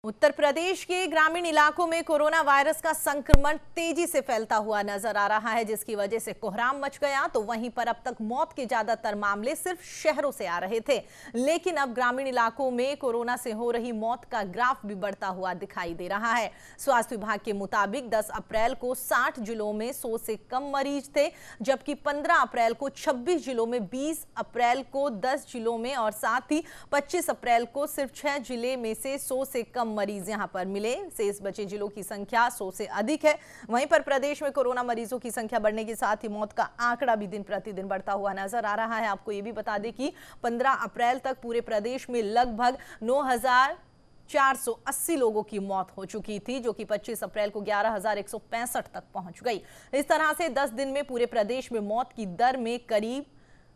उत्तर प्रदेश के ग्रामीण इलाकों में कोरोना वायरस का संक्रमण तेजी से फैलता हुआ नजर आ रहा है, जिसकी वजह से कोहराम मच गया। तो वहीं पर अब तक मौत के ज्यादातर मामले सिर्फ शहरों से आ रहे थे, लेकिन अब ग्रामीण इलाकों में कोरोना से हो रही मौत का ग्राफ भी बढ़ता हुआ दिखाई दे रहा है। स्वास्थ्य विभाग के मुताबिक 10 अप्रैल को 60 जिलों में 100 से कम मरीज थे, जबकि 15 अप्रैल को 26 जिलों में, 20 अप्रैल को 10 जिलों में और साथ ही 25 अप्रैल को सिर्फ 6 जिले में से 100 से कम मरीज यहां पर मिले। शेष बचे जिलों की संख्या 100 से अधिक है। वहीं पर प्रदेश में कोरोना मरीजों की संख्या बढ़ने के साथ ही मौत का आंकड़ा भी दिन प्रतिदिन बढ़ता हुआ नजर आ रहा है। आपको यह भी बता दें कि 15 अप्रैल तक पूरे प्रदेश में लगभग 9,480 लोगों की मौत हो चुकी थी, जो कि 25 अप्रैल को 11,165 तक पहुंच गई। इस तरह से 10 दिन में पूरे प्रदेश में मौत की दर में करीब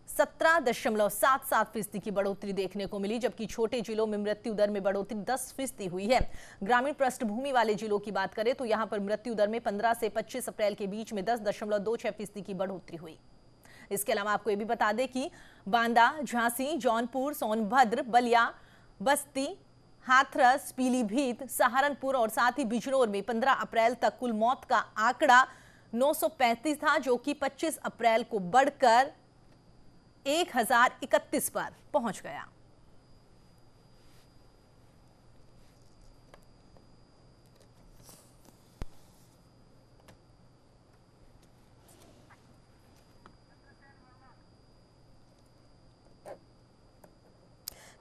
17.77% की बढ़ोतरी देखने को मिली, जबकि छोटे जिलों में मृत्यु दर में बढ़ोतरी 10% हुई है। ग्रामीण पृष्ठभूमि वाले जिलों की बात करें तो यहां पर मृत्यु दर में 15 से 25 अप्रैल के बीच में 10.26% की बढ़ोतरी हुई। इसके अलावा आपको यह भी बता दें कि बांदा, झांसी, जौनपुर, सोनभद्र, बलिया, बस्ती, हाथरस, पीलीभीत, सहारनपुर और साथ ही बिजनौर में 15 अप्रैल तक कुल मौत का आंकड़ा 935 था, जो कि 25 अप्रैल को बढ़कर 1031 पर पहुंच गया।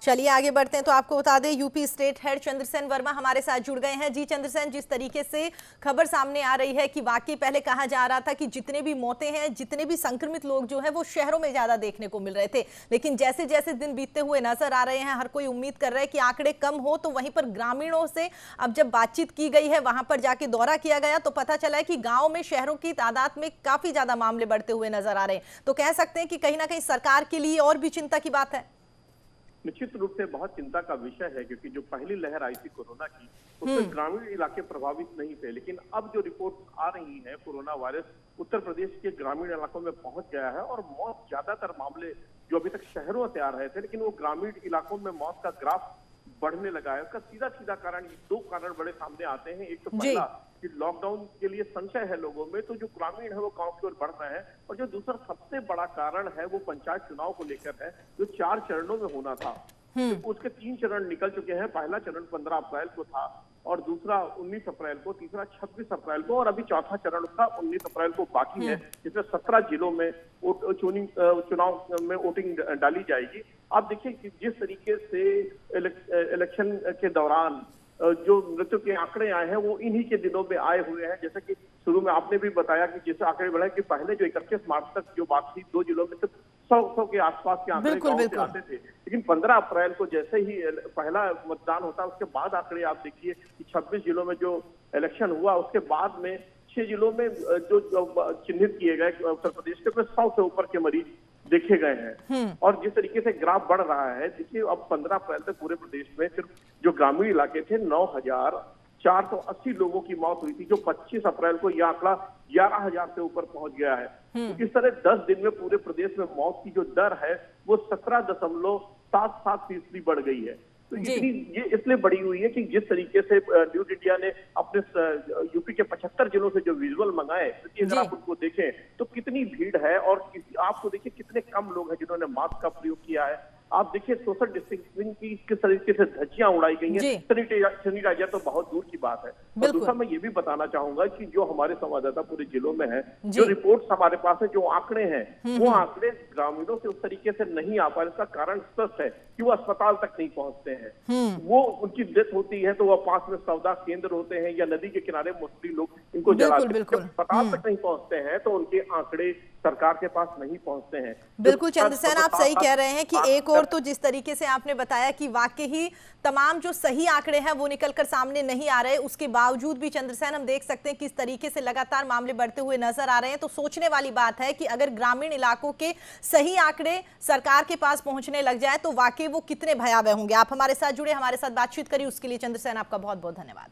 चलिए आगे बढ़ते हैं। तो आपको बता दें, UP state head Chandrasen Verma हमारे साथ जुड़ गए हैं। जी चंद्रसेन, जिस तरीके से खबर सामने आ रही है कि वाकई पहले कहा जा रहा था कि जितने भी मौतें हैं, जितने भी संक्रमित लोग जो है वो शहरों में ज्यादा देखने को मिल रहे थे, लेकिन जैसे जैसे दिन बीतते हुए नजर आ रहे हैं, हर कोई उम्मीद कर रहा है कि आंकड़े कम हो। तो वहीं पर ग्रामीणों से अब जब बातचीत की गई है, वहां पर जाके दौरा किया गया, तो पता चला है कि गाँव में शहरों की तादाद में काफी ज्यादा मामले बढ़ते हुए नजर आ रहे हैं। तो कह सकते हैं कि कहीं ना कहीं सरकार के लिए और भी चिंता की बात है। निश्चित रूप से बहुत चिंता का विषय है, क्योंकि जो पहली लहर आई थी कोरोना की, उसमें ग्रामीण इलाके प्रभावित नहीं थे, लेकिन अब जो रिपोर्ट आ रही है, कोरोना वायरस उत्तर प्रदेश के ग्रामीण इलाकों में पहुंच गया है और मौत ज्यादातर मामले जो अभी तक शहरों से आ रहे थे, लेकिन वो ग्रामीण इलाकों में मौत का ग्राफ बढ़ने लगा है। उसका सीधा सीधा कारण, दो कारण बड़े सामने आते हैं। एक तो पहला कि लॉकडाउन के लिए संशय है लोगों में, तो जो ग्रामीण है वो गांव की ओर बढ़ रहे हैं, और जो दूसरा सबसे बड़ा कारण है वो पंचायत चुनाव को लेकर है, जो 4 चरणों में होना था। तो उसके 3 चरण निकल चुके हैं। पहला चरण 15 अप्रैल को था, और दूसरा 19 अप्रैल को, तीसरा 26 अप्रैल को, और अभी चौथा चरण उसका 19 अप्रैल को बाकी है, जिसमें 17 जिलों में चुनाव में वोटिंग डाली जाएगी। आप देखिए कि जिस तरीके से इलेक्शन के दौरान जो मृत्यु के आंकड़े आए हैं वो इन्हीं के दिनों में आए हुए हैं। जैसे कि शुरू में आपने भी बताया कि जैसे आंकड़े बढ़े कि पहले जो 31 मार्च तक जो बात थी, 2 जिलों में सिर्फ 100 के आसपास के आंकड़े गांव से आते थे, लेकिन 15 अप्रैल को जैसे ही पहला मतदान होता है, उसके बाद आंकड़े आप देखिए कि 26 जिलों में जो इलेक्शन हुआ, उसके बाद में 6 जिलों में जो चिन्हित किए गए उत्तर प्रदेश के, 100 से ऊपर के मरीज देखे गए हैं। और जिस तरीके से ग्राफ बढ़ रहा है, देखिए अब 15 अप्रैल तक पूरे प्रदेश में सिर्फ जो ग्रामीण इलाके थे 9,480 लोगों की मौत हुई थी, जो 25 अप्रैल को यह आंकड़ा 11,000 से ऊपर पहुंच गया है। तो इस तरह 10 दिन में पूरे प्रदेश में मौत की जो दर है वो 17.77% बढ़ गई है। तो ये इसलिए बढ़ी हुई है कि जिस तरीके से न्यूज इंडिया ने अपने यूपी के 75 जिलों से जो विजुअल मंगाए, अगर आप उनको देखें तो कितनी भीड़ है, और आपको देखिए कितने कम लोग हैं जिन्होंने मास्क का प्रयोग किया है। आप देखिए सोशल डिस्टेंसिंग की किस तरीके से धज्जियां उड़ाई गई हैं, सैनिटाइजर तो बहुत दूर की बात है। और दूसरा मैं ये भी बताना चाहूंगा कि जो हमारे संवाददाता पूरे जिलों में है, जो रिपोर्ट्स हमारे पास है, जो आंकड़े हैं, वो आंकड़े ग्रामीणों से उस तरीके से नहीं आ पा रहे। इसका कारण स्पष्ट है कि वो अस्पताल तक नहीं पहुंचते हैं। वो उनकी डेथ होती है तो वो पास में सौदा केंद्र होते हैं या नदी के किनारे मोस्टली लोग इनको जलाते हैं। अस्पताल तक नहीं पहुंचते हैं तो उनके आंकड़े सरकार के पास नहीं पहुंचते हैं। बिल्कुल चंद्रसेन, आप सही कह रहे हैं कि एक और तो जिस तरीके से आपने बताया कि वाकई ही तमाम जो सही आंकड़े हैं वो निकलकर सामने नहीं आ रहे, उसके बावजूद भी चंद्रसेन हम देख सकते हैं किस तरीके से लगातार मामले बढ़ते हुए नजर आ रहे हैं। तो सोचने वाली बात है कि अगर ग्रामीण इलाकों के सही आंकड़े सरकार के पास पहुंचने लग जाए तो वाकई वो कितने भयावह होंगे। आप हमारे साथ जुड़े, हमारे साथ बातचीत करिए, उसके लिए चंद्रसेन आपका बहुत बहुत धन्यवाद।